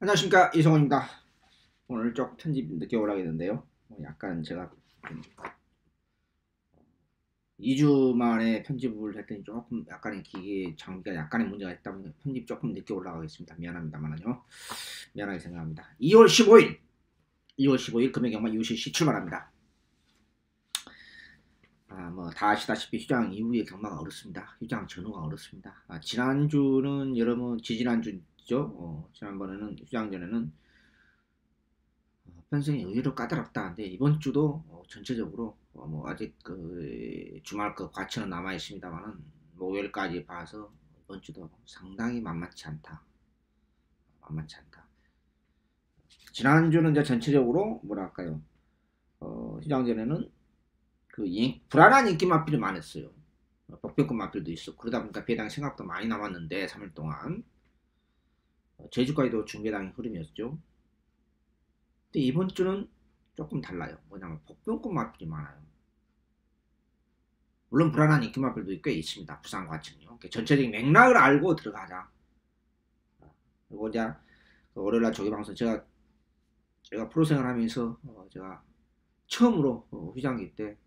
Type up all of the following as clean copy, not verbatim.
안녕하십니까, 이성호입니다. 오늘 좀 편집 늦게 올라가겠는데요. 약간 제가 2주 만에 편집을 했더니 조금 약간의 기계 장비가 약간의 문제가 있다 보니 편집 조금 늦게 올라가겠습니다. 미안합니다만요. 미안하게 생각합니다. 2월 15일 금요경마 UCC 출발합니다. 뭐 다 아시다시피 휴장 이후의 경마가 어렵습니다. 휴장 전후가 어렵습니다. 지난주는 여러분 지지난주죠. 지난번에는 휴장 전에는 편성이 의외로 까다롭다는데 이번 주도 전체적으로 뭐 아직 그 주말 그 과천은 남아 있습니다만은 목요일까지 봐서 이번 주도 상당히 만만치 않다. 만만치 않다. 지난주는 이제 전체적으로 뭐랄까요? 시장전에는 그 불안한 인기 마필이 많았어요. 복병급 마필도 있어. 그러다 보니까 배당이 생각보다 많이 남았는데 3일 동안 제주까지도 중배당의 흐름이었죠. 근데 이번 주는 조금 달라요. 뭐냐면 복병급 마필이 많아요. 물론 불안한 인기 마필도 꽤 있습니다. 부산 과천요. 전체적인 맥락을 알고 들어가자. 그리고 이제 월요일날 조기방송 제가 프로생활 하면서 제가 처음으로 휴장기 때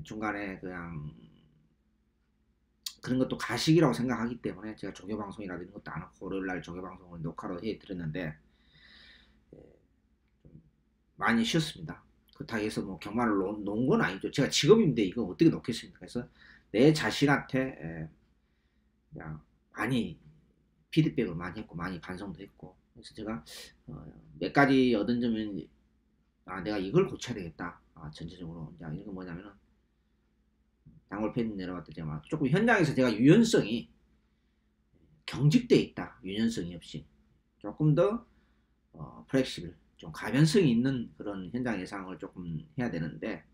중간에 그냥 그런 것도 가식이라고 생각하기 때문에 제가 조교방송이라든지 것도 안 하고 월요일날 조교방송을 녹화로 해드렸는데 많이 쉬었습니다. 그렇다고 해서 뭐 경마를 놓은 건 아니죠. 제가 직업인데 이거 어떻게 놓겠습니까? 그래서 내 자신한테 그냥 많이 피드백을 많이 했고 많이 반성도 했고 그래서 제가 몇 가지 얻은 점은 내가 이걸 고쳐야 되겠다. 전체적으로 이런 건 뭐냐면은 단골 팬 내려왔더니 조금 현장에서 제가 유연성이 경직돼 있다. 유연성이 없이 조금 더 플렉시블 좀 가변성이 있는 그런 현장 예상을 조금 해야 되는데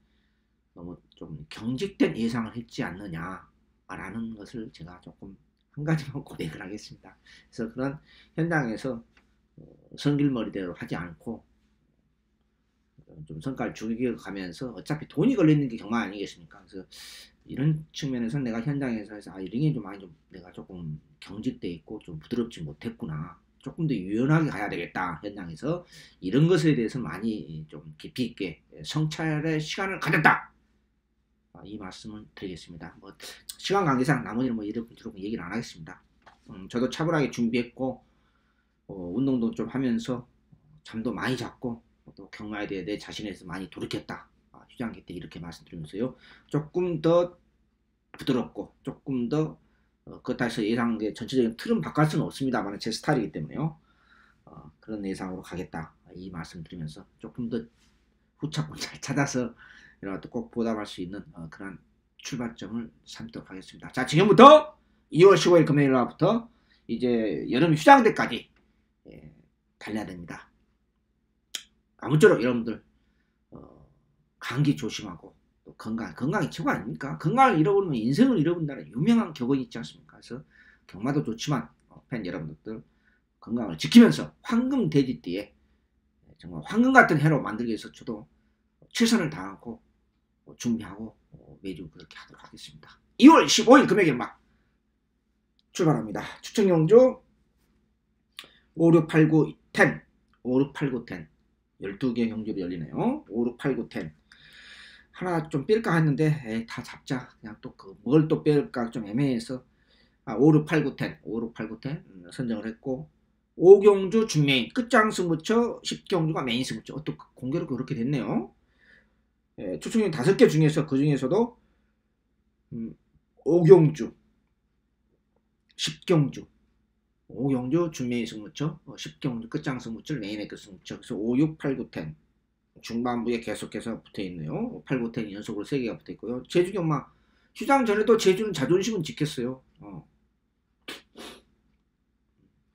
너무 좀 경직된 예상을 했지 않느냐라는 것을 제가 조금 한 가지만 고백을 하겠습니다. 그래서 그런 현장에서 성길머리대로 하지 않고 좀 성과를 죽여가면서 어차피 돈이 걸리는 게 경마 아니겠습니까? 그래서 이런 측면에서 내가 현장에서 해서 이런 게 좀 많이 좀 내가 조금 경직돼 있고 좀 부드럽지 못했구나. 조금 더 유연하게 가야 되겠다. 현장에서 이런 것에 대해서 많이 좀 깊이 있게 성찰의 시간을 가졌다. 이 말씀을 드리겠습니다. 뭐 시간 관계상 나머지는 뭐 이렇게 얘기를 안 하겠습니다. 저도 차분하게 준비했고 운동도 좀 하면서 잠도 많이 잤고 또 경마에 대해 내 자신에서 많이 돌이켰다. 휴장기 때 이렇게 말씀드리면서요. 조금 더 부드럽고 조금 더 그렇다해서 예상의 전체적인 틀은 바꿀 수는 없습니다만 제 스타일이기 때문에요. 그런 예상으로 가겠다. 이 말씀 드리면서 조금 더 후차권 잘 찾아서 꼭 보답할 수 있는 그런 출발점을 삼도록 하겠습니다. 자, 지금부터 2월 15일 금요일 날부터 이제 여름 휴장 때까지 달려야 됩니다. 아무쪼록 여러분들 감기 조심하고 또 건강이 최고 아닙니까? 건강을 잃어버리면 인생을 잃어버린다는 유명한 격언이 있지 않습니까? 그래서 경마도 좋지만 팬 여러분들 건강을 지키면서 황금 돼지띠에 정말 황금 같은 해로 만들기 위해서 저도 최선을 다하고 준비하고 매주 그렇게 하도록 하겠습니다. 2월 15일 금요일 막 출발합니다. 추천 경주 5, 6, 8, 9, 10 5, 6, 8, 9, 10 12개 경주로 열리네요. 5, 6, 8, 9, 10 하나 좀 뺄까 했는데 다 잡자. 그냥 또 뭘 또 뺄까 좀 애매해서 5, 6, 8, 9, 10 5, 6, 8, 9, 10 선정을 했고 5경주 준메인 끝장 승부처 10경주가 메인 승부처 또 공교롭게 그렇게 됐네요. 추천인 5개 중에서 그 중에서도 5경주 10경주 5경주 준메인 승부처 10경주 끝장 승부처 메인의 끝 승부처 그래서 5, 6, 8, 9, 10 중반부에 계속해서 붙어있네요. 8, 9, 10 연속으로 3개가 붙어있고요. 제주 경마 휴장 전에도 제주는 자존심은 지켰어요.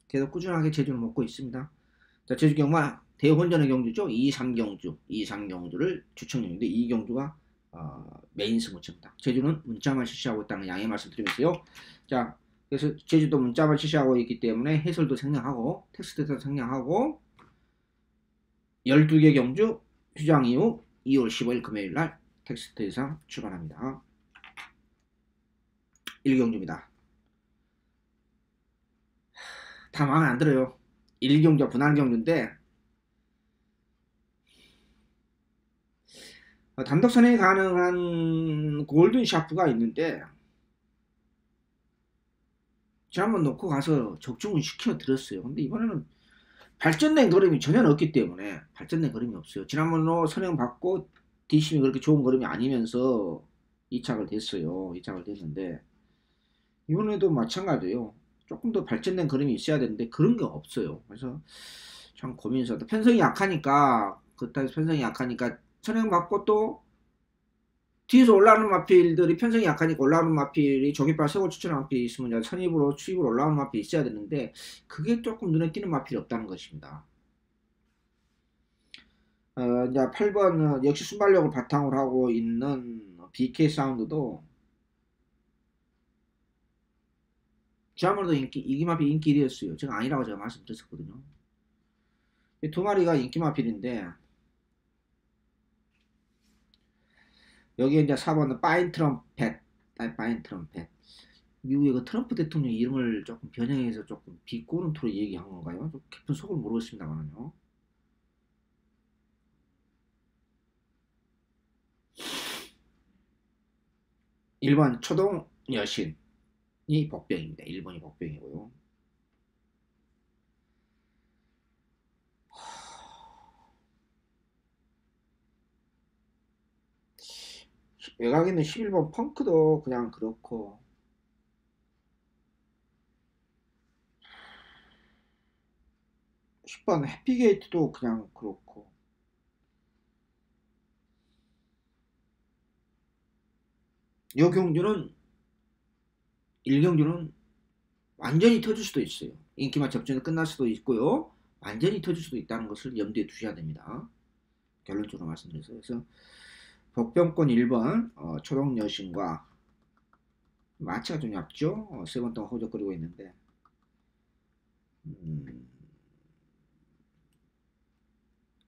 계속 꾸준하게 제주를 먹고 있습니다. 자, 제주 경마 대혼전의 경주죠. 2, 3경주를 추천했는데 2경주가 메인 승부처입니다. 제주는 문자만 실시하고 있다는 양해 말씀드리면서요. 자, 그래서 제주도 문자만 실시하고 있기 때문에 해설도 생략하고 텍스트도 생략하고 12개 경주 휴장 이후 2월 15일 금요일날 텍스트 예상 출발합니다. 1경주입니다. 다 마음에 안 들어요. 1경주 분할경주인데 단독 선행이 가능한 골든 샤프가 있는데 제가 한번 놓고 가서 적중을 시켜 드렸어요. 근데 이번에는 발전된 그림이 전혀 없기 때문에 발전된 그림이 없어요. 지난번으로 선행 받고 뒷심이 그렇게 좋은 그림이 아니면서 이착을 됐어요. 이착을 됐는데 이번에도 마찬가지예요. 조금 더 발전된 그림이 있어야 되는데 그런 게 없어요. 그래서 참 고민스럽다. 편성이 약하니까 그렇다 해서 편성이 약하니까 선행 받고 또 뒤에서 올라오는 마필들이 편성이 약하니까 올라오는 마필이 조깃발 세고 추천한 마필이 있으면 선입으로 추입으로 올라오는 마필이 있어야 되는데 그게 조금 눈에 띄는 마필이 없다는 것입니다. 이제 8번 역시 순발력을 바탕으로 하고 있는 BK 사운드도 지난번에도 이기마필 인기 1위였어요. 제가 아니라고 제가 말씀드렸었거든요. 두 마리가 인기마필인데 여기에 이제 4번은 파인 트럼펫, 파인 트럼펫. 미국의 그 트럼프 대통령 이름을 조금 변형해서 조금 비꼬는 토로 얘기한 건가요? 좀 깊은 속을 모르겠습니다만요. 일본 초동 여신이 복병입니다. 1번이 복병이고요. 외곽에 있는 11번 펑크도 그냥 그렇고 10번 해피게이트도 그냥 그렇고 이 경주는 1경주는 완전히 터질 수도 있어요. 인기만 접전이 끝날 수도 있고요. 완전히 터질 수도 있다는 것을 염두에 두셔야 됩니다. 결론적으로 말씀드렸어요. 그래서 복병권 1번 초동 여신과 마치가 좀 얇죠. 3번 동안 호적거리고 있는데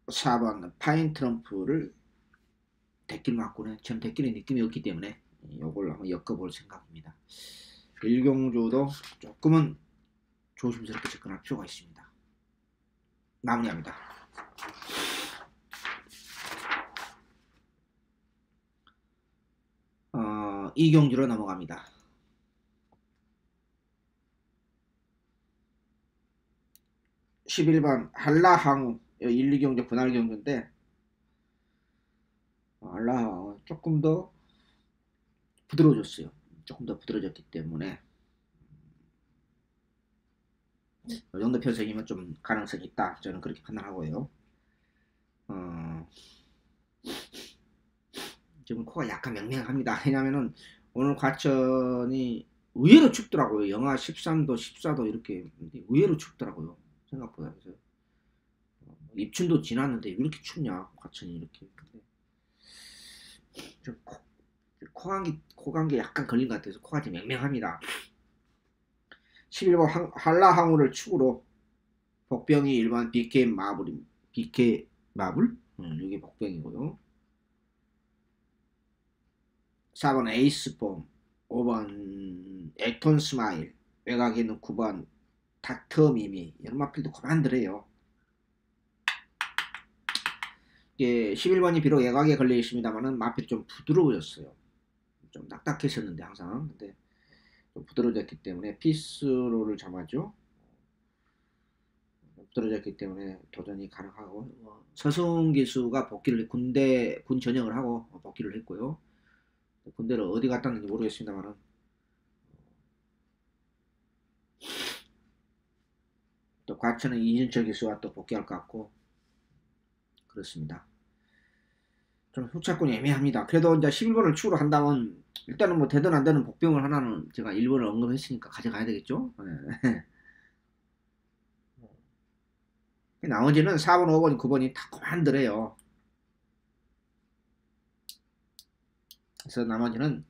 4번 파인 트럼프를 데끼를 맞고는 전 데끼의 느낌이 없기 때문에 이걸 한번 엮어볼 생각입니다. 1경주도 조금은 조심스럽게 접근할 필요가 있습니다. 마무리합니다. 2경주로 넘어갑니다. 11번 한라항우 1, 2경주 분할경주인데 한라항우 조금 더 부드러워졌어요. 조금 더 부드러워졌기 때문에 이 정도 편성이면 좀 가능성이 있다. 저는 그렇게 판단하고요. 지금 코가 약간 맹맹합니다. 왜냐면은 오늘 과천이 의외로 춥더라고요. 영하 13도, 14도 이렇게 의외로 춥더라고요. 생각보다. 그래서 입춘도 지났는데 왜 이렇게 춥냐 과천이 이렇게. 좀 코감기 약간 걸린 것 같아서 코가 좀 맹맹합니다. 11번 한라항우를 축으로 복병이 일반 BK 마블 BK 마블? 이게 복병이고요. 4번 에이스폼, 5번 액톤 스마일, 외곽에 있는 9번 닥터 미미. 이런 마필도 그만들어요. 이게 11번이 비록 외곽에 걸려 있습니다만은 마필이 좀 부드러워졌어요. 좀 딱딱했었는데 항상. 근데 좀 부드러워졌기 때문에 피스로를 잡아죠. 부드러워졌기 때문에 도전이 가능하고 서승 기수가 복귀를 군 전역을 하고 복귀를 했고요. 군대를 어디 갔다 왔는지 모르겠습니다만은 또 과천은 이준철 기수와 또 복귀할 것 같고 그렇습니다. 좀 후차권이 애매합니다. 그래도 이제 11번을 추구로 한다면 일단은 뭐 되든 안 되는 복병을 하나는 제가 1번을 언급했으니까 가져가야 되겠죠. 네. 나머지는 4번, 5번, 9번이 다 그만들어요. 그래서 나머지는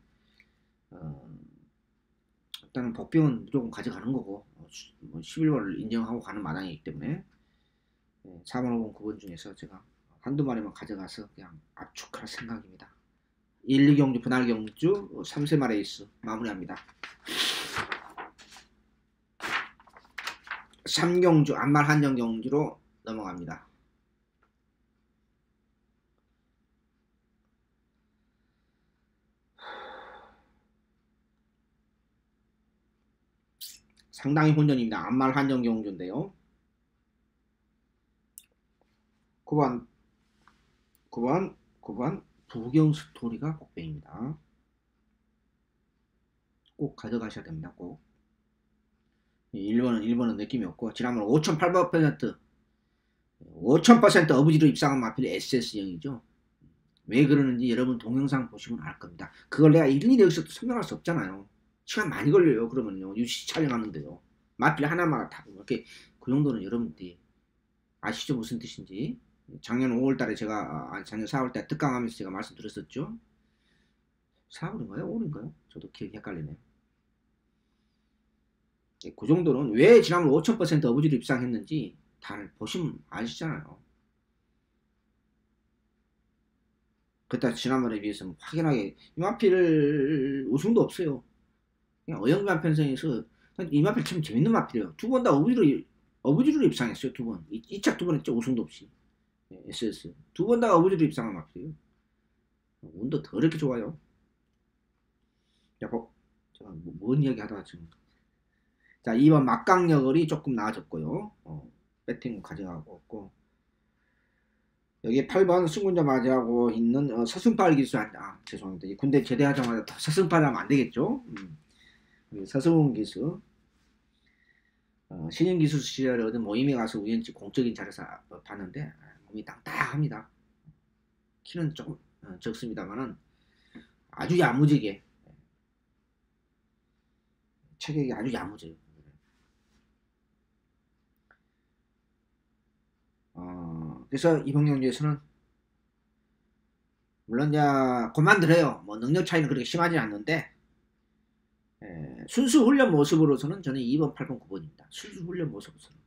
일단은 복병은 무조건 가져가는 거고 11번을 인정하고 가는 마당이기 때문에 4번, 5번, 9번 중에서 제가 한두 마리만 가져가서 그냥 압축할 생각입니다. 1, 2경주 분할경주 3세마 레이스 마무리합니다. 삼경주 안말 한정경주로 넘어갑니다. 상당히 혼전입니다. 안말 한정경주인데요. 9번 부경스토리가 복병입니다. 꼭 가져가셔야 됩니다. 꼭. 1번은 느낌이 없고, 지난번 5,800% 어부지로 입상한 마필이 SS형이죠. 왜 그러는지 여러분 동영상 보시면 알 겁니다. 그걸 내가 일일이 여기서 또 설명할 수 없잖아요. 시간 많이 걸려요. 그러면요. 유시 촬영하는데요. 마필 하나만 다 이렇게 그 정도는 여러분들이 아시죠? 무슨 뜻인지. 작년 5월달에 제가 작년 4월달에 특강하면서 제가 말씀드렸었죠. 4월인가요? 5월인가요? 저도 기억이 헷갈리네요. 그 정도는 왜 지난번 5,000% 어부지로 입상했는지 다 보시면 아시잖아요. 그때 지난번에 비해서 확연하게 이마필 우승도 없어요. 그냥 어영부한 편성에서 이마필 참 재밌는 마필이에요. 두 번 다 어부지로 입상했어요. 두 번. 2차 두 번 했죠. 우승도 없이. SS. 두 번 다 어부지로 입상한 마필이에요. 운도 더럽게 좋아요. 자, 제가 뭔 이야기 하다가 지금. 자, 2번 막강여걸이 조금 나아졌고요. 배팅 가져가고 있고. 여기 8번 승군자 맞이하고 있는 서승팔 기수 죄송합니다. 군대 제대하자마자 서승팔 하면 안 되겠죠. 서승훈 기수. 신인 기수 시절에 어떤 모임에 가서 우연치 공적인 자리에서 봤는데 몸이 땅땅합니다. 키는 조금 적습니다만은 아주 야무지게 체격이 아주 야무져요. 그래서 이번 경기에서는 물론 이제 고만들어요. 뭐 능력 차이는 그렇게 심하지 않는데 순수 훈련 모습으로서는 저는 2번, 8번, 9번입니다. 순수 훈련 모습으로서는.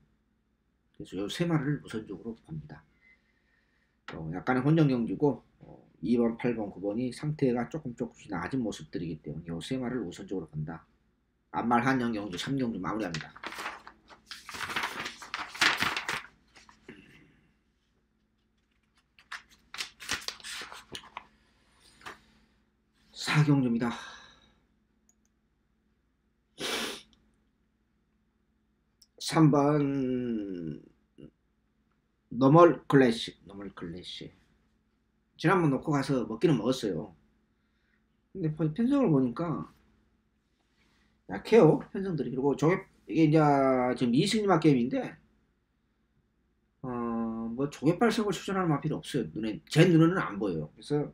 그래서 이 세 마리를 우선적으로 봅니다. 약간의 혼전 경기고 2번, 8번, 9번이 상태가 조금씩 낮은 모습들이기 때문에 이 세 마리를 우선적으로 본다. 안말 한영 경주 3경주 마무리합니다. 사경주입니다. 3번 노멀 클래식. 지난번 놓고 가서 먹기는 먹었어요. 근데 편성을 보니까 약해요. 편성들이. 그리고 이게 이제 지금 2승리막 게임인데 뭐 조개발석을 추천하는 마필이 없어요. 제 눈에는 안 보여요. 그래서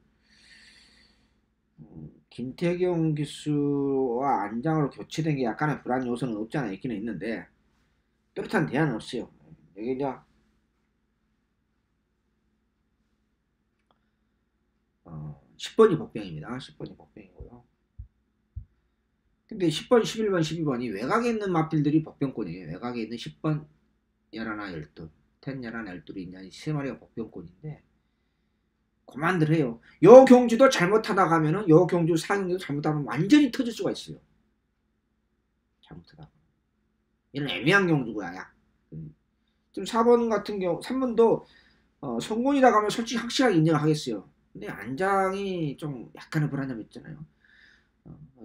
김태경 기수와 안장으로 교체된 게 약간의 불안 요소는 없지 않아 있기는 있는데 뚜렷한 대안은 없어요. 여기 이제 10번이 복병입니다. 10번이 복병이고요. 근데 10번, 11번, 12번이 외곽에 있는 마필들이 복병권이에요. 외곽에 있는 10번, 11, 12, 10, 11, 12이 있냐 이 세 마리가 복병권인데 그만들 해요. 요 경주도 잘못하다 가면은 요 경주 4경주도 잘못하면 완전히 터질 수가 있어요. 잘못하다. 이런 애매한 경주고야. 지금 4번 같은 경우 3번도 성공이다 가면 솔직히 확실하게 인정하겠어요. 근데 안장이 좀 약간의 불안함이 있잖아요.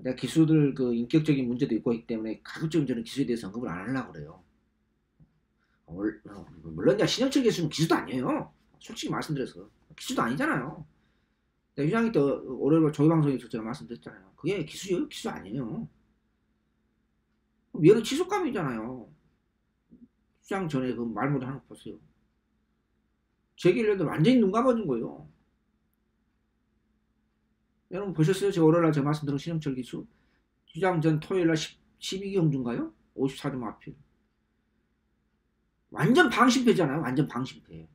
내가 기수들 그 인격적인 문제도 있고 있기 때문에 가급적이면 저는 기수에 대해서 언급을 안 하려고 그래요. 물론 이제 신영철 기수는 기수도 아니에요. 솔직히 말씀드려서 기수도 아니잖아요. 휴장이 또 월요일 조회방송에서 제가 말씀드렸잖아요. 그게 기수예요? 기수 아니에요. 얘는 치속감이잖아요. 휴장 전에 그 말머리 하는 거 보세요. 제기를 완전히 눈 감아준 거예요. 여러분 보셨어요? 제가 월요일날 제가 말씀드린 신영철 기수 휴장 전 토요일날 12경주인가요? 54점 마필. 완전 방심패잖아요. 완전 방심패.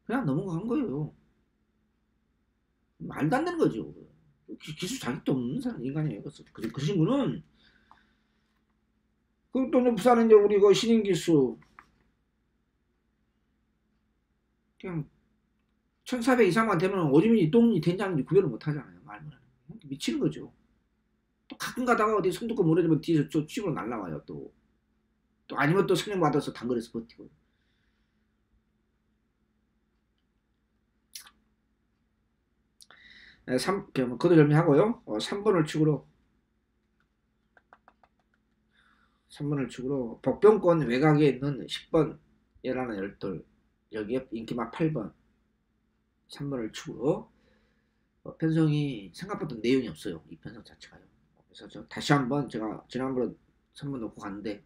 그냥 넘어간 거예요. 말도 안 되는 거죠. 기수 자격도 없는 사람 인간이에요. 그 친구는 또 부산은 이제 우리 그 신인 기수 그냥 1400 이상만 되면 오줌이 똥이 된장인지 구별을 못 하잖아요. 말만 미치는 거죠. 또 가끔 가다가 어디 손톱고 무너지면 뒤에서 저 집으로 날라와요. 또 또 아니면 또 성령 받아서 단거리에서 버티고. 그것도 정리하고요. 3번을 축으로 복병권 외곽에 있는 10번 예라는 열돌, 여기에 인기마 8번, 3번을 축으로 편성이 생각보다 내용이 없어요. 이 편성 자체가요. 그래서 다시 한번 제가 지난번에 3번 놓고 갔는데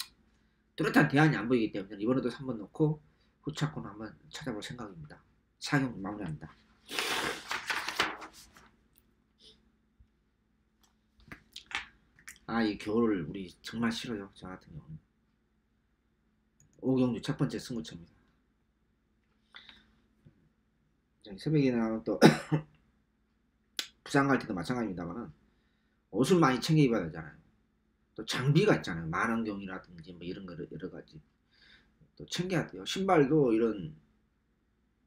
뚜렷한 대안이 안 보이기 때문에 이번에도 3번 놓고 후차권 한번 찾아볼 생각입니다. 4경 마무리합니다. 이 겨울을 우리 정말 싫어요. 저 같은 경우는. 오경주 첫 번째 승부처입니다. 새벽에 나가면 또 부산 갈 때도 마찬가지입니다만 옷을 많이 챙겨 입어야 되잖아요. 또 장비가 있잖아요. 만원경이라든지 뭐 이런 거 여러 가지 또 챙겨야 돼요. 신발도 이런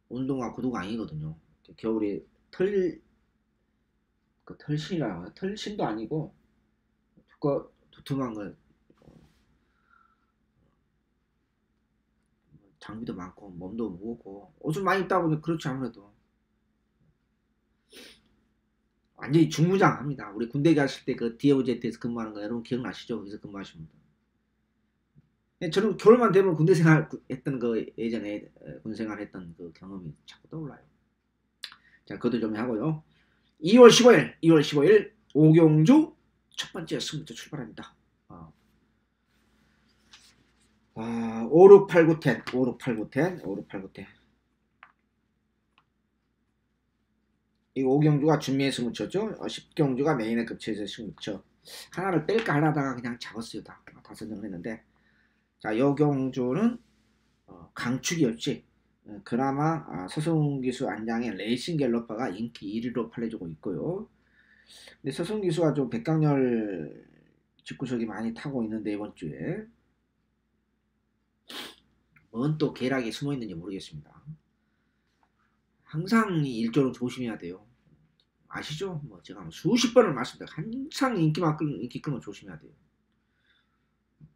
운동화 구두가 아니거든요. 겨울에 털신이라고 하나? 털신도 아니고 두툼한 거 장비도 많고 몸도 무겁고 옷을 많이 입다 보니 그렇지. 아무래도 완전히 중무장합니다. 우리 군대 갔을 때 그 DOZ에서 근무하는 거 여러분 기억나시죠? 거기서 근무하신 분들. 저는 겨울만 되면 군대 생활 했던 거, 예전에 군 생활 했던 그 경험이 자꾸 떠올라요. 자, 그것도 좀 하고요. 2월 15일 오경주 첫 번째 승부처 출발합니다. 568910 이 오경주가 준비의 승부처죠. 10경주가 메인에 겹쳐서 승부처. 하나를 뺄까 하다가 그냥 잡았어요. 다 선정을 했는데, 자, 요 경주는 강축이었지. 그나마 서승기수 안장의 레이싱 갤러퍼가 인기 1위로 팔려주고 있고요. 근데 서승기수가 좀 백강렬 직구석이 많이 타고 있는데 이번 주에 뭔 또 계략이 숨어 있는지 모르겠습니다. 항상 이 일조를 조심해야 돼요. 아시죠? 뭐 제가 수십 번을 말씀드려요. 항상 인기 끌면 조심해야 돼요.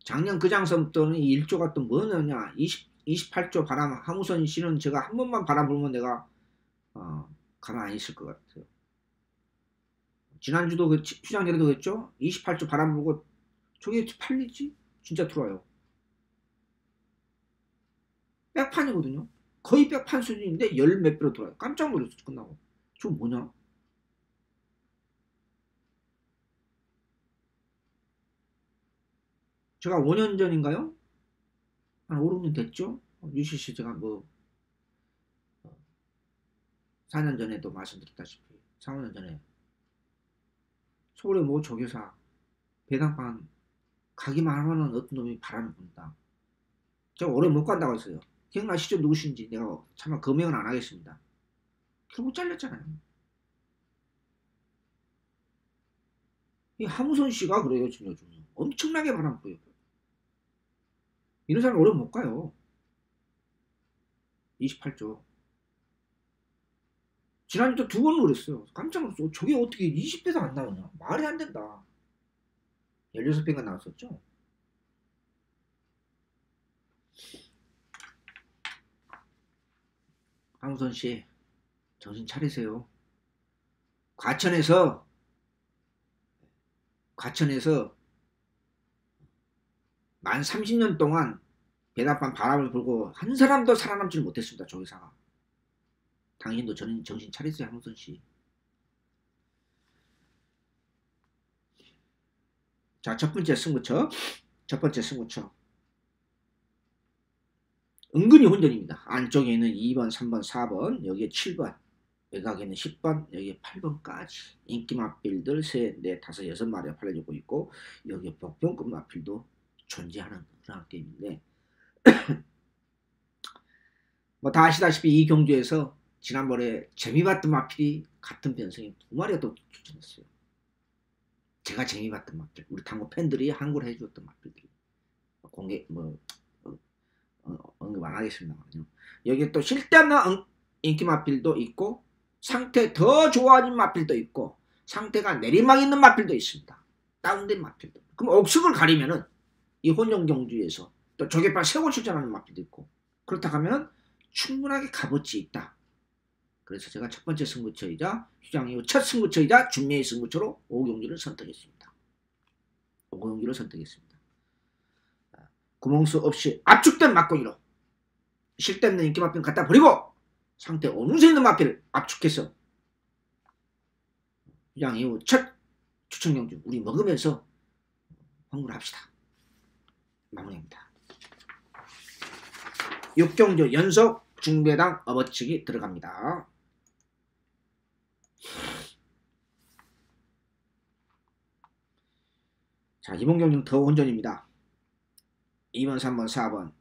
작년 그 장서부터는 이 일조가 또 뭐냐냐, 28조 바람, 하무선 씨는 제가 한 번만 바람 불면 내가 가만 안 있을 것 같아요. 지난주도 휴장 전에도 그랬죠? 28조 바람 불고 저게 팔리지? 진짜 들어와요. 백판이거든요. 거의 백판 수준인데 열 몇 배로 들어와요. 깜짝 놀랐어. 끝나고. 저 뭐냐? 제가 5년 전인가요? 한 5, 6년 됐죠? UCC 제가 뭐 4년 전에도 말씀드렸다시피 4, 5년 전에 서울의 모 조교사 배당판 가기만 하면 어떤 놈이 바람을 분다. 제가 오래 못 간다고 했어요. 기억나시죠? 누구신지. 내가 차마 금명은 안 하겠습니다. 결국 잘렸잖아요. 이 하무선 씨가 그래요. 지금 요즘 엄청나게 바람 불어요. 이런 사람 오래 못 가요. 28조. 지난주도 2번 그랬어요. 깜짝 놀랐어. 저게 어떻게 20배도 안 나오냐. 말이 안 된다. 16배가 나왔었죠. 하무선 씨, 정신 차리세요. 과천에서 만 30년 동안 배당판 바람을 불고 한 사람도 살아남지 못했습니다. 조교사가. 당신도 정신 차리세요. 하무선 씨. 자, 첫 번째 승부처. 은근히 혼전입니다. 안쪽에 있는 2번, 3번, 4번, 여기에 7번, 외곽에 있는 10번, 여기에 8번까지 인기 마필들 3, 4, 5, 6마리가 팔려지고 있고, 여기에 복병급 마필도 존재하는 그런 게임인데 뭐 다 아시다시피 이 경주에서 지난번에 재미봤던 마필이 같은 변성이 2마리가 또 출전했어요. 제가 재미봤던 마필, 우리 당구 팬들이 항구를 해주었던 마필들이 공개 언급 안 하겠습니다만요. 여기 또 쓸데없는 인기 마필도 있고, 상태 더 좋아진 마필도 있고, 상태가 내리막 있는 마필도 있습니다. 다운된 마필도. 그럼 옥석을 가리면은 이 혼용 경주에서 또 조개발 세고 출전하는 마필도 있고. 그렇다 하면 충분하게 값어치 있다. 그래서 제가 첫 번째 승부처이자 휴장 이후 첫 승부처이자 준매의 승부처로 오경주를 선택했습니다. 오경주를 선택했습니다. 구멍수 없이 압축된 막고기로 실대없는 인기 마필을 갖다 버리고 상태 오눈세 있는 마필을 압축해서 휴장 이후 첫 추천경주 우리 먹으면서 환불을 합시다. 마무리합니다. 6경주 연속 중배당 업어치기 들어갑니다. 자, 이번 경주는 더 혼전입니다. 2번, 3번, 4번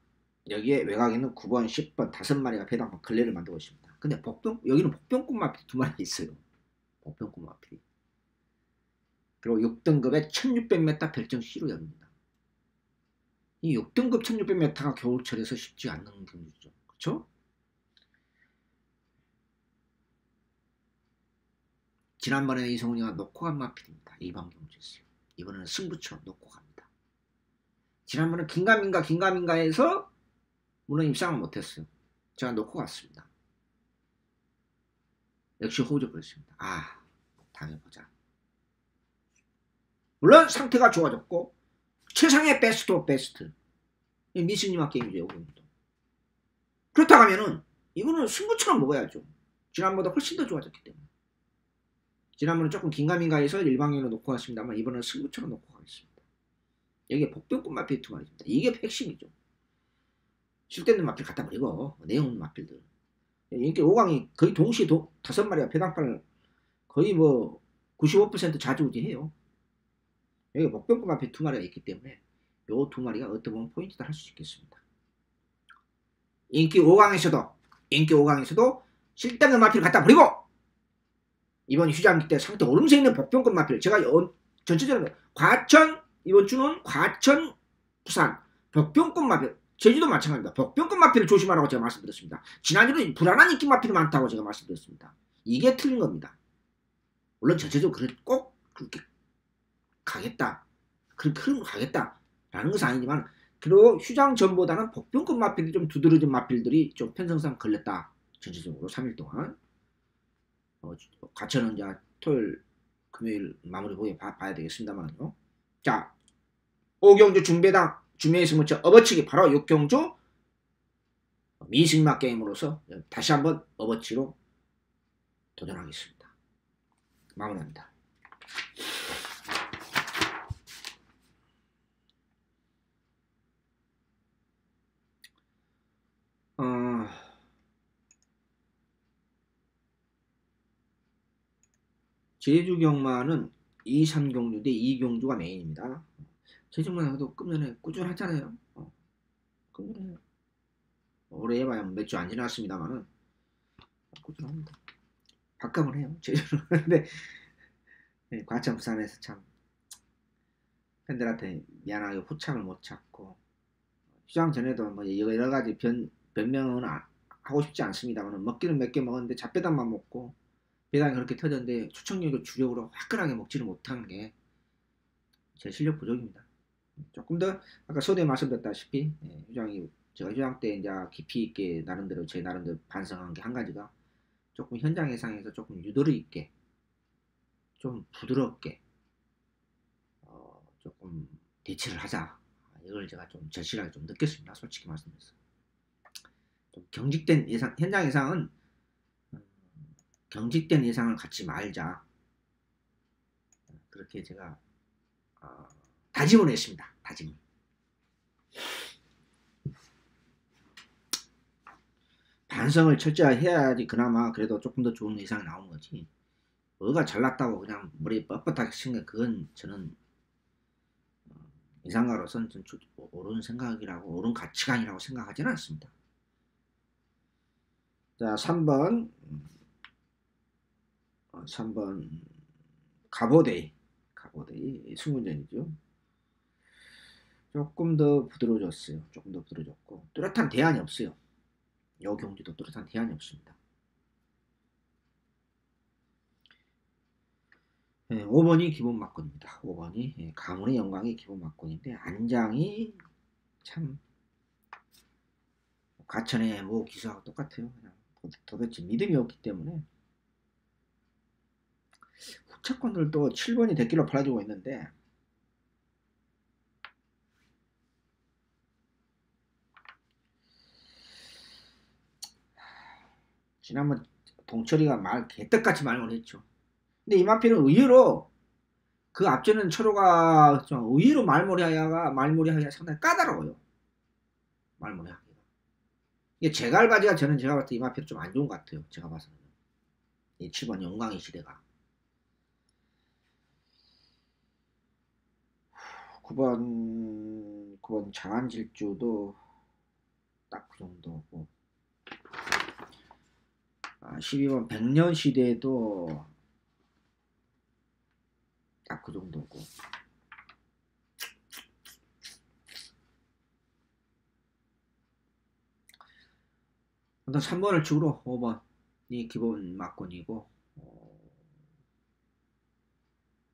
여기에 외곽에 있는 9번, 10번 5마리가 배당판 걸레를 만들고 있습니다. 근데 여기는 복병꾼 마필이 2마리 있어요. 복병꾼 마필이. 그리고 6등급에 1600m 별정 C로 열립니다. 이 6등급 1600m가 겨울철에서 쉽지 않는 경주죠. 그렇죠? 지난번에 이성훈이가 놓고 간 마필입니다. 일반 경주였어요. 이번에는 승부처 놓고 갑니다. 지난번에 긴가민가해서 물론 입상을 못했어요. 제가 놓고 갔습니다. 역시 호적 그랬습니다. 아, 다음에 보자. 물론 상태가 좋아졌고 최상의 베스트 오브 베스트 미승님과 게임이죠. 그렇다고 하면은 이거는 승부처럼 먹어야죠. 지난번보다 훨씬 더 좋아졌기 때문에. 지난번에 조금 긴가민가해서 일방향으로 놓고 갔습니다만 이번에는 승부처럼 놓고 가겠습니다. 여기에 복병꾼 마필 2마리입니다. 이게 핵심이죠. 실대는 마필 갖다 버리고 내용 없는 마필들. 이렇게 5강이 거의 동시에 5마리가 배당판을 거의 뭐 95% 좌지우지해요. 여기 복병꾼 마필 2마리가 있기 때문에 요 2마리가 어떻게 보면 포인트다 할 수 있겠습니다. 인기 5강에서도 실대는 마필을 갖다 버리고 이번 휴장기 때 상태 오름세 있는 복병꾼 마필 제가 전체적으로 과천 이번 주는 과천 부산 복병꾼 마필 제주도 마찬가지입니다. 복병꾼 마필을 조심하라고 제가 말씀드렸습니다. 지난주는 불안한 인기 마필이 많다고 제가 말씀드렸습니다. 이게 틀린 겁니다. 물론 전체적으로 꼭 그렇게 가겠다 그렇게 흐름을 가겠다라는 것은 아니지만 그리고 휴장 전보다는 복병꾼 마필이 좀 두드러진 마필들이 좀 편성상 걸렸다. 전체적으로 3일 동안 과천은 이제 토요일 금요일 마무리 보게 봐야 되겠습니다만요. 자, 5경주 중배당 준매의 승부처 업어치기 바로 6경주 미승마 게임으로서 다시 한번 업어치로 도전하겠습니다. 마무리합니다. 제주 경마는 2, 3경주 대 2경주가 메인입니다. 제주 경마도 끝면에 꾸준하잖아요. 꾸준해요. 올해 해봐야 몇 주 안 지났습니다만은 꾸준합니다. 바꿔을 해요. 제주는. 근데 과천 부산에서 참 팬들한테 미안하게 후창을 못 찾고 휴장 전에도 뭐 여러 가지 변명은 하고 싶지 않습니다만 먹기는 몇 개 먹었는데 잡배당만 먹고 배당이 그렇게 터졌는데 추천력을 주력으로 화끈하게 먹지를 못하는 게 제 실력 부족입니다. 조금 더 아까 서두에 말씀드렸다시피 휴장이 제가 휴장 때 이제 깊이 있게 나름대로 제 나름대로 반성한 게 한 가지가 조금 현장 예상에서 조금 유도리 있게 좀 부드럽게 조금 대처를 하자. 이걸 제가 좀 절실하게 좀 느꼈습니다. 솔직히 말씀드려서 좀 경직된 예상, 현장 예상은 경직된 예상을 갖지 말자. 그렇게 제가 다짐을 했습니다. 다짐을. 반성을 철저히 해야지 그나마 그래도 조금 더 좋은 예상이 나오는 거지. 뭐가 잘났다고 그냥 머리 뻣뻣하게 생각 그건 저는 예상가로서는 옳은 생각이라고 옳은 가치관이라고 생각하지는 않습니다. 자, 3번 가보데이 승문전이죠. 조금 더 부드러워졌어요. 조금 더 부드러워졌고 뚜렷한 대안이 없어요. 요 경기도 뚜렷한 대안이 없습니다. 5번이 기본 막건입니다. 5번이 가문의 영광이 기본 막건인데 안장이 참 과천의 모 기사하고 똑같아요. 그냥 도대체 믿음이 없기 때문에. 후차권들도 7번이 대길로 팔아주고 있는데 지난번 동철이가 개떡같이 말을 했죠. 근데 이 마필은 의외로 그 앞전은 철호가 좀 의외로 말머리하기가 상당히 까다로워요. 말머리하기가. 이게 제갈바지가 제가 봤을 때 이 마필은 좀 안 좋은 것 같아요. 제가 봐서는. 이 7번 영광의 시대가. 9번 장안질주도 딱 그 정도고 12번 백년시대도 딱 그 정도고 일단 3번을 축으로 5번이 기본 막권이고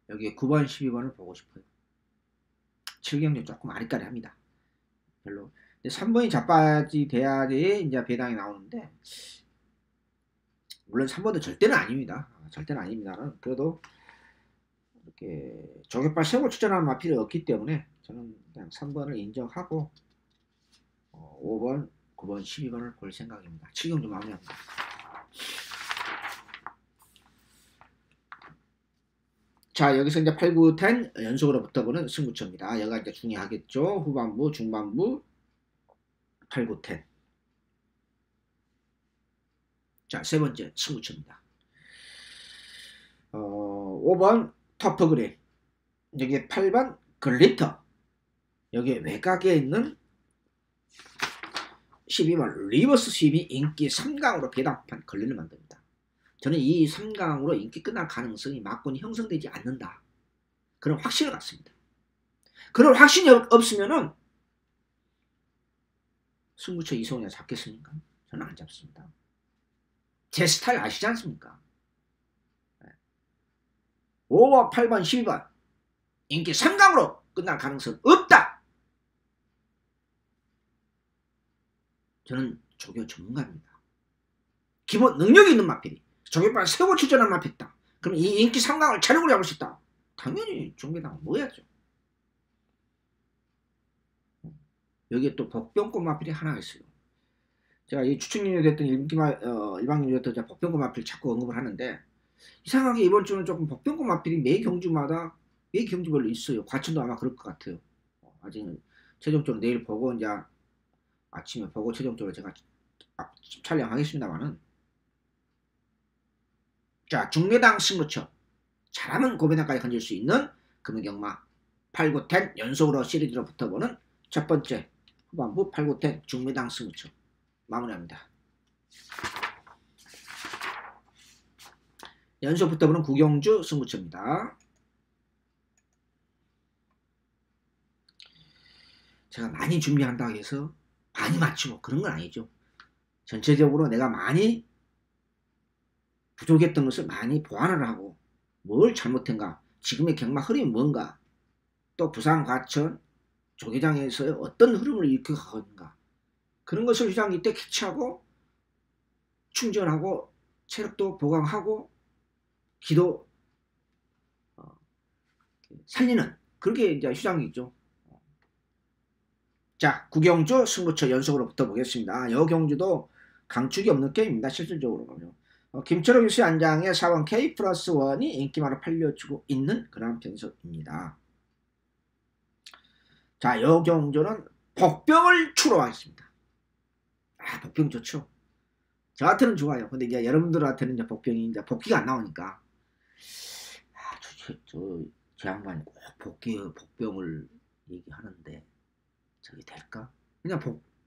여기에 9번 12번을 보고 싶어요. 7경도 조금 아리까리합니다. 별로. 근데 3번이 자빠지 돼야지 이제 배당이 나오는데 물론 3번도 절대는 아닙니다. 절대는 아닙니다는 그래도 이렇게 조개발 세고 추천하는 마필이 없기 때문에 저는 그냥 3번을 인정하고 5번, 9번, 12번을 볼 생각입니다. 7경도 마무리합니다. 자, 여기서 이제 8, 9, 10 연속으로 붙어보는 승부처입니다. 여기가 이제 중요하겠죠. 후반부, 중반부, 8, 9, 10. 자, 세 번째 승부처입니다. 5번 터프그린, 여기에 8번 글리터, 여기에 외곽에 있는 12번 리버스 스윕이 인기 3강으로 배당판 걸리를 만듭니다. 저는 이 3강으로 인기 끝날 가능성이 막권이 형성되지 않는다. 그런 확신을 갖습니다. 그런 확신이 없으면은 승부처 이성훈이가 잡겠습니까? 저는 안 잡습니다. 제 스타일 아시지 않습니까? 5번, 8번, 12번 인기 3강으로 끝날 가능성 없다. 저는 조교 전문가입니다. 기본 능력이 있는 마필이 조교발 세고 출전한 마필이다. 그럼 이 인기 3강을 차력으로 잡을 수 있다. 당연히 종배당은 뭐야죠. 여기에 또 복병권 마필이 하나 있어요. 제가 이 추측님이 됐던 일방님이 됐던 복병권 마필 자꾸 언급을 하는데 이상하게 이번 주는 조금 복병권 마필이 매 경주마다 매 경주별로 있어요. 과천도 아마 그럴 것 같아요. 아직은 최종적으로 내일 보고 이제 아침에 보고 최종적으로 제가 촬영하겠습니다만은 자, 중매당 승부처 잘하면 고배당까지 건질 수 있는 금은경마 8, 9, 10 연속으로 시리즈로 붙어보는 첫 번째 후반부 8, 9, 10 중매당 승부처 마무리합니다. 연속 붙어보는 구경주 승부처입니다. 제가 많이 준비한다고 해서 많이 맞추고 그런 건 아니죠. 전체적으로 내가 많이 부족했던 것을 많이 보완을 하고 뭘 잘못했는가, 지금의 경마 흐름이 뭔가, 또 부산, 과천, 조계장에서의 어떤 흐름을 일으켜 가는가, 그런 것을 휴장기 때 캐치하고 충전하고 체력도 보강하고 기도 살리는 그렇게 이제 휴장기죠. 자, 구경주 승부처 연속으로 붙어보겠습니다. 여 경주도 강축이 없는 게임입니다. 실질적으로 보면. 김철호 교수의 안장에 4번 K 플러스 1이 인기만을 팔려주고 있는 그런 편석입니다. 자, 여 경주는 복병을 추로하겠습니다. 복병 좋죠. 저한테는 좋아요. 근데 이제 여러분들한테는 이제 복병이 이제 복귀가 안 나오니까 제 양반이 꼭 복병을 얘기하는데 저게 될까? 그냥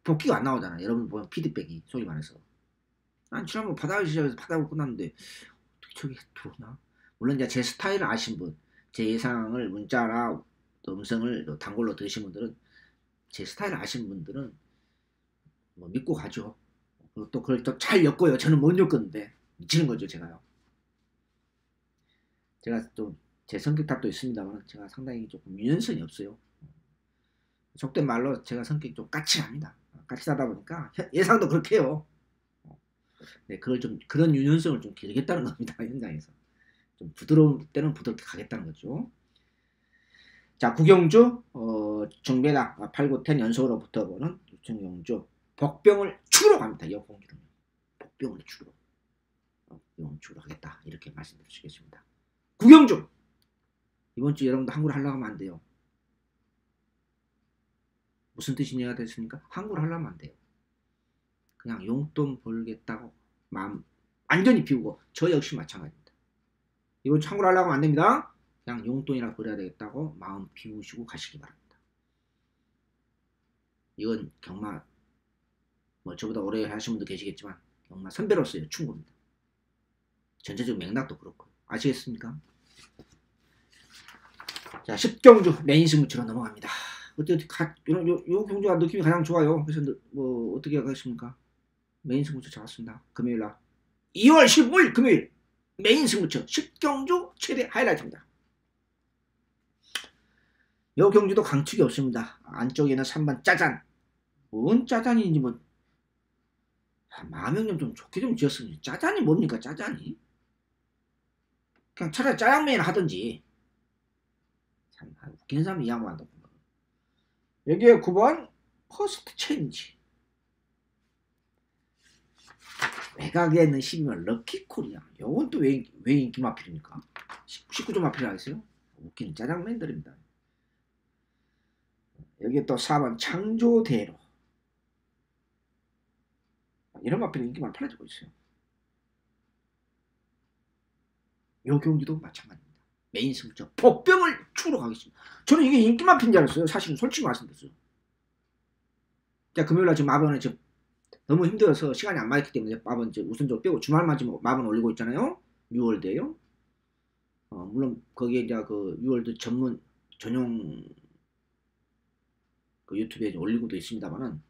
복귀가 안 나오잖아. 여러분 보면 피드백이 소위 말해서. 난 지난번 바다의 시작에서 바다로 끝났는데 어떻게 저게 들어오나? 물론 이제 제 스타일을 아신 분, 제 예상을 문자나 음성을 단골로 들으신 분들은 제 스타일을 아신 분들은 뭐 믿고 가죠. 그리고 또 그걸 또 잘 엮어요. 저는 못 엮었는데 미치는 거죠, 제가요. 제가 좀 제 성격 탓도 있습니다만 제가 상당히 조금 유연성이 없어요. 속된 말로 제가 성격이 좀 까칠합니다. 같이 사다 보니까 예상도 그렇게 해요. 네, 그걸 좀 그런 유연성을 좀 기르겠다는 겁니다. 현장에서 좀 부드러울 때는 부드럽게 가겠다는 거죠. 자, 구경주 정배다 8, 9, 10 연속으로 붙어보는 유천경주 복병을 축으로 갑니다. 여공주는 복병을 축으로 복병을 축으로 하겠다 이렇게 말씀드릴 수 있겠습니다. 구경주 이번 주 여러분도 한국을 하려고 하면 안 돼요. 무슨 뜻이 이해가 됐습니까? 한국을 하려면 안 돼요. 그냥 용돈 벌겠다고 마음 완전히 비우고 저 역시 마찬가지입니다. 이번 주 한국을 하려고 하면 안 됩니다. 그냥 용돈이나 벌어야 되겠다고 마음 비우시고 가시기 바랍니다. 이건 경마 뭐 저보다 오래 하신 분도 계시겠지만 경마 선배로서의 충고입니다. 전체적 맥락도 그렇고 아시겠습니까? 자, 10경주 메인 승부처로 넘어갑니다. 어떻게 요 경주가 느낌이 가장 좋아요. 그래서 뭐 어떻게 하겠습니까? 메인 승부처 잡았습니다. 금요일날 2월 15일 금요일 메인 승부처 10경주 최대 하이라이트입니다. 요 경주도 강축이 없습니다. 안쪽에는 3번 짜잔. 뭔 짜잔인지 뭐 마명령 좀 좋게 좀 지었으면 짜잔이 뭡니까 짜잔이? 그냥 차라리 짜장면이나 하든지. 참 웃기는 사람이 이 양반도. 여기에 9번 퍼스트 체인지. 외곽에 있는 12번 럭키코리아. 요건 또 왜 인기 마필입니까? 19점 마필이 하겠어요? 웃기는 짜장면들입니다. 여기에 또 4번 창조대로. 이런 마필은 인기 많이 팔려지고 있어요. 요 경기도 마찬가지입니다. 메인 승부처 복병을 축으로 가겠습니다. 저는 이게 인기 마필인 줄 알았어요. 사실은 솔직히 말씀드렸어요. 자, 금요일날 지금 마번에 지금 너무 힘들어서 시간이 안 맞기 때문에 마번 이제 우선적으로 빼고 주말만 지금 마번 올리고 있잖아요. 뉴월드에요. 물론 거기에 이제 그 뉴월드 전용 그 유튜브에 올리고도 있습니다만은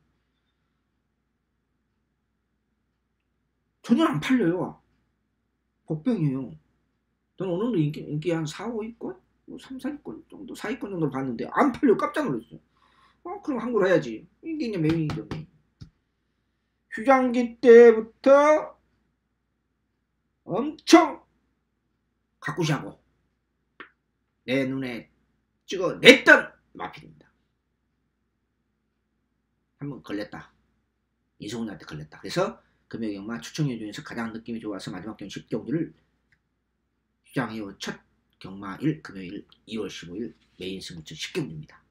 전혀 안 팔려요. 복병이에요. 저는 어느 정도 인기 한 4, 5위권? 뭐 3, 4위권 정도, 4위권 정도 봤는데 안 팔려. 깜짝 놀랐어요. 그럼 한국으로 해야지. 이게 이제 메인이죠. 휴장기 때부터 엄청 가꾸시하고 내 눈에 찍어냈던 마필입니다. 한번 걸렸다. 이성훈한테 걸렸다. 그래서 금요일 경마 추천료 중에서 가장 느낌이 좋아서 마지막 경기 10경주를 휴장이후 첫 경마일 금요일 2월 15일 메인 승부처 10경주입니다.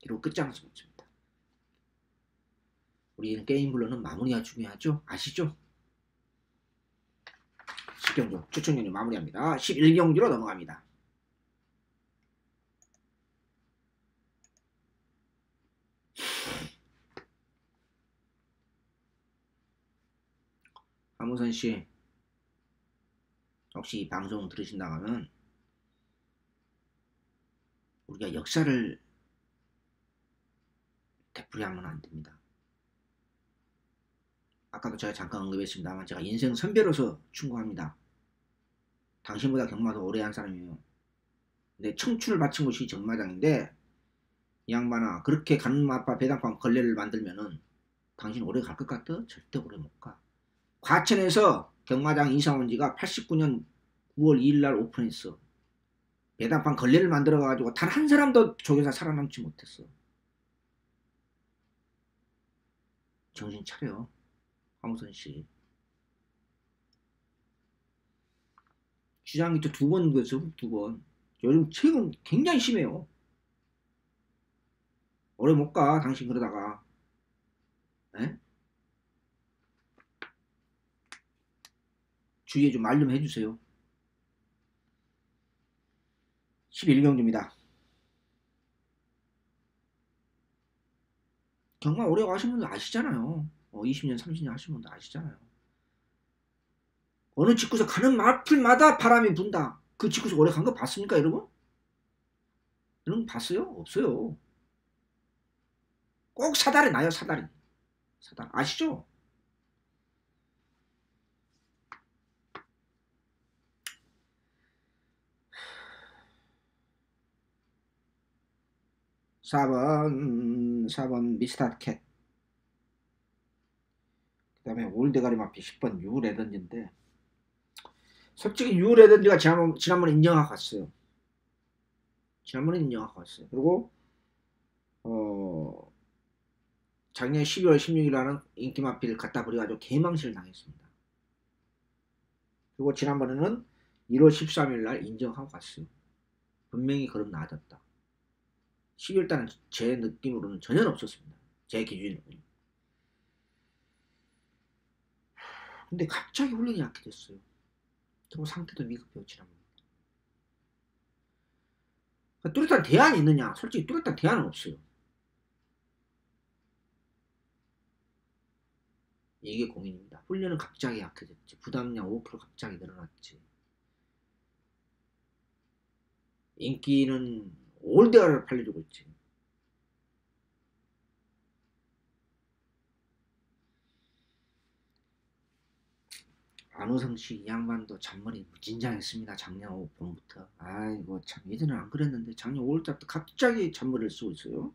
그리고 끝장 승부처입니다. 우리는 게임블러는 마무리가 중요하죠. 아시죠? 10경주 추천료를 마무리합니다. 11경주로 넘어갑니다. 함우선씨 혹시 이 방송 들으신다면 우리가 역사를 되풀이하면 안됩니다. 아까도 제가 잠깐 언급했습니다만 제가 인생 선배로서 충고합니다. 당신보다 경마도 오래 한 사람이에요. 근데 청춘을 바친 곳이 정마장인데 이 양반아 그렇게 간마파 배당판 걸레를 만들면은 당신 오래 갈 것 같아? 절대 오래 못 가. 과천에서 경마장 이사 온 지가 89년 9월 2일날 오픈했어. 배당판 걸레를 만들어 가지고 단 한 사람도 조교사 살아남지 못했어. 정신 차려 황우선씨. 주장이 또 2번 그랬어. 2번. 요즘 최근 굉장히 심해요. 오래 못 가 당신 그러다가. 에? 주위에 좀 말 좀 해주세요. 11경주입니다. 경마 오래 하신 분들 아시잖아요. 20년 30년 하신 분들 아시잖아요. 어느 직구석 가는 마필마다 바람이 분다. 그 직구석 오래 간 거 봤습니까 여러분? 여러분 봤어요? 없어요. 꼭 사다리 나요. 사다리. 사다리 아시죠? (4번) 미스터 캣. 그 다음에 올대가리 마피 10번 유레던지인데, 솔직히 유레던지가 지난번에 인정하고 갔어요. 지난번에 인정하고 갔어요. 그리고 작년 12월 16일날은 인기마피를 갖다 버려가지고 개망신을 당했습니다. 그리고 지난번에는 1월 13일날 인정하고 갔어요. 분명히 그럼 나아졌다. 12월달은 제 느낌으로는 전혀 없었습니다. 제 기준으로는. 근데 갑자기 훈련이 약해졌어요. 그리고 상태도 미급해요. 지난번. 뚜렷한 대안이 있느냐? 솔직히 뚜렷한 대안은 없어요. 이게 고민입니다. 훈련은 갑자기 약해졌지. 부담량 5kg 갑자기 늘어났지. 인기는 올대가를 팔려주고 있지. 안호성 씨 이 양반도 잔머리 무진장했습니다. 작년 봄부터. 아이고 참 예전엔 안 그랬는데 작년 5월달부터 갑자기 잔머리를 쓰고 있어요.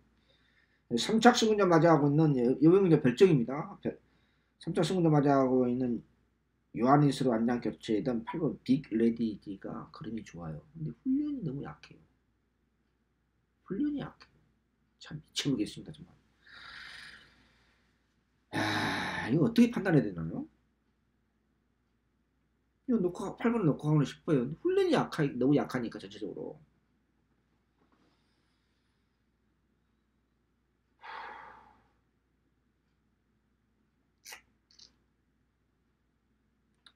3차 승군자 맞이하고 있는 여병대 별정입니다. 3차 승군자 맞이하고 있는 요하니스로 안장 교체던 8번 빅 레디지가 그림이 좋아요. 근데 훈련이 너무 약해요. 훈련이 약해요. 참 미쳐보겠습니다 정말. 이거 어떻게 판단해야 되나요? 이거 놓고 8번을 놓고 가고 싶어요. 훈련이 너무 약하니까 전체적으로.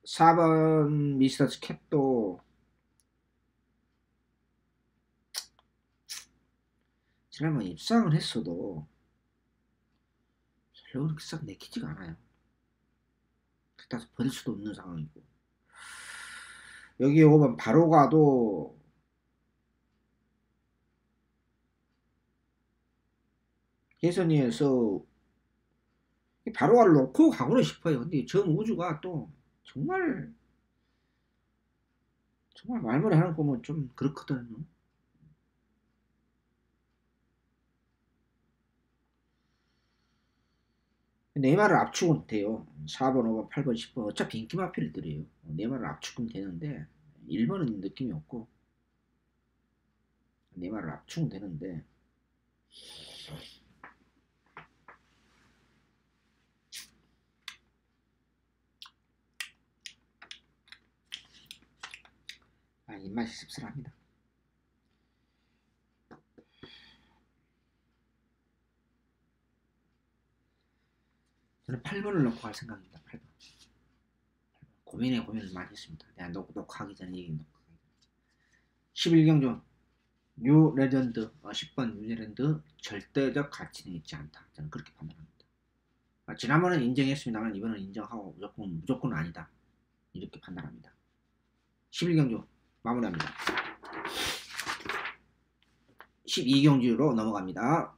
(4번) 미스터 스캡도 지난번 입상을 했어도 별로 그렇게 싹 내키지가 않아요. 그렇다고 버릴 수도 없는 상황이고, 여기 5번 바로 가도 예선위에서 바로 가를 놓고 가고는 싶어요. 근데 정우주가 또 정말 말만 하는 거 보면 좀 그렇거든요. 네마를 압축은 돼요. 4번, 5번, 8번, 10번 어차피 인기 마필들이에요. 네마를 압축은 되는데 1번은 느낌이 없고, 네마를 압축은 되는데 입맛이 씁쓸합니다. 저는 8번을 넣고 갈 생각입니다. 8번. 고민을 많이 했습니다. 내가 녹화하기 전에 얘기 놓고. 11경주 뉴 레전드 10번 뉴 레전드 절대적 가치는 있지 않다. 저는 그렇게 판단합니다. 지난번은 인정했습니다만 이번은 인정하고 무조건 아니다. 이렇게 판단합니다. 11경주 마무리합니다. 12경주로 넘어갑니다.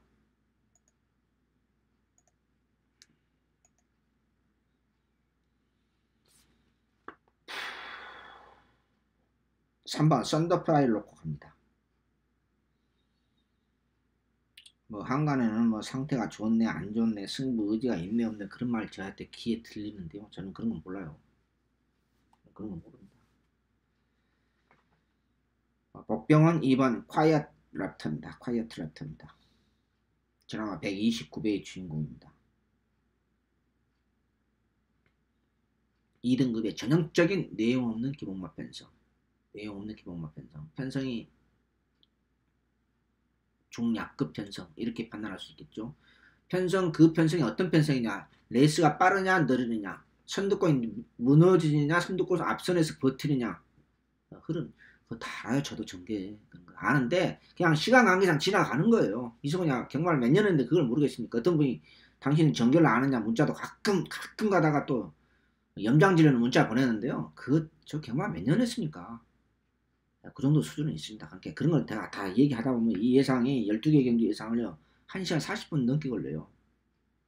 3번 썬더프라이를 놓고 갑니다. 한간에는 상태가 좋네 안 좋네 승부 의지가 있네 없네 그런 말 저한테 귀에 들리는데요. 저는 그런 건 몰라요. 그런 건 모릅니다. 복병은 2번 콰이엇 랩터입니다. 드라마 129배의 주인공입니다. 2등급의 전형적인 내용 없는 기본맛 편성. 편성이 중약급 편성 이렇게 판단할 수 있겠죠. 그 편성이 어떤 편성이냐, 레이스가 빠르냐 느리느냐, 선두권이 무너지느냐 선두권에서 앞선에서 버티느냐, 흐름 그거 다 알아요. 저도 전개 아는데 그냥 시간 관계상 지나가는 거예요. 이승훈이 경마를 몇 년 했는데 그걸 모르겠습니까? 어떤 분이 당신은 전개를 아느냐 문자도 가끔 가다가 또 염장지르는 문자 보내는데요. 저 경마 몇 년 했습니까? 그 정도 수준은 있습니다. 그러니까 그런 걸 제가 다 얘기하다 보면 이 예상이 12개 경기 예상을요 1시간 40분 넘게 걸려요.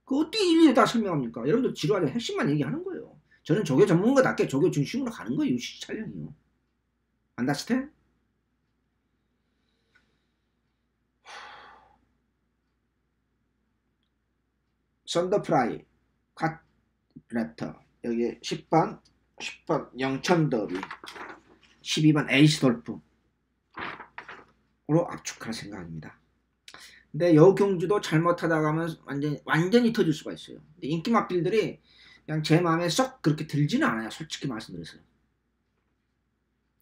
그 어떻게 일일이 다 설명합니까? 여러분들 지루하게 핵심만 얘기하는 거예요. 저는 조교 전문가답게 조교 중심으로 가는 거예요. 유시 촬영이요. 안다스테? 썬더프라이 랩터. 여기 10번 영천더비, 12번 에이스 돌프로 압축할 생각입니다. 근데 요 경주도 잘못하다 가면 완전히 터질 수가 있어요. 근데 인기 맛빌들이 그냥 제 마음에 쏙 그렇게 들지는 않아요. 솔직히 말씀드렸어요.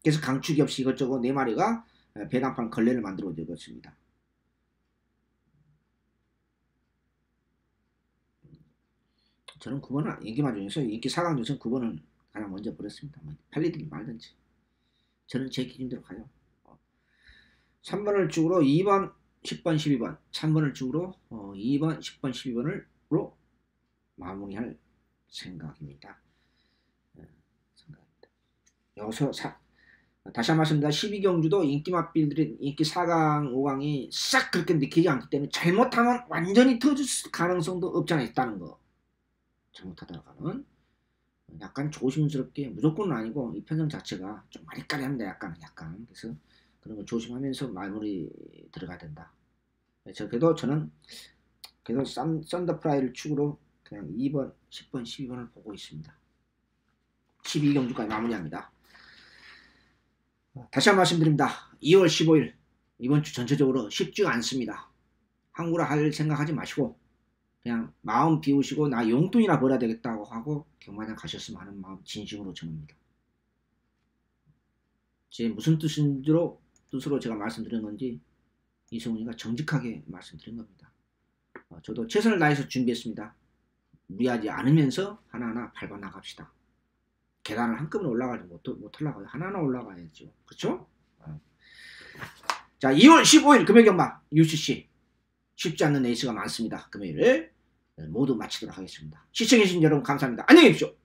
그래서 강축이 없이 이것저것 4마리가 배당판 걸레를 만들어 주었습니다. 저는 9번은 인기마 중에서 인기 4강 중에서 9번은 가장 먼저 버렸습니다. 팔리든지 말든지. 저는 제 기준대로 가요. 3번을 쭉으로 2번, 10번, 12번, 3번을 쭉으로 2번, 10번, 12번으로 마무리할 생각입니다. 여기서 다시 한 번 말씀드립니다. 12경주도 인기 맛빌들이 인기 4강, 5강이 싹 그렇게 느끼지 않기 때문에 잘못하면 완전히 터질 가능성도 없지 않아 있다는 거. 잘못하다가는 약간 조심스럽게, 무조건은 아니고 이 편성 자체가 좀 아리까리합니다. 약간 그래서 그런 거 조심하면서 마무리 들어가야 된다. 그래도 저는 썬더프라이를 축으로 그냥 2번, 10번, 12번을 보고 있습니다. 12경주까지 마무리합니다. 다시 한 번 말씀드립니다. 2월 15일 이번 주 전체적으로 쉽지가 않습니다. 항구라 할 생각하지 마시고 그냥 마음 비우시고 나 용돈이나 벌어야 되겠다고 하고 경마장 가셨으면 하는 마음 진심으로 전합니다. 제 무슨 뜻으로 제가 말씀드린 건지 이성훈이가 정직하게 말씀드린 겁니다. 저도 최선을 다해서 준비했습니다. 무리하지 않으면서 하나하나 밟아 나갑시다. 계단을 한꺼번에 올라가지 못 올라가요. 하나하나 올라가야죠. 그렇죠? 자, 2월 15일 금요일 경마 UCC 쉽지 않는 레이스가 많습니다. 금요일 모두 마치도록 하겠습니다. 시청해주신 여러분 감사합니다. 안녕히 계십시오.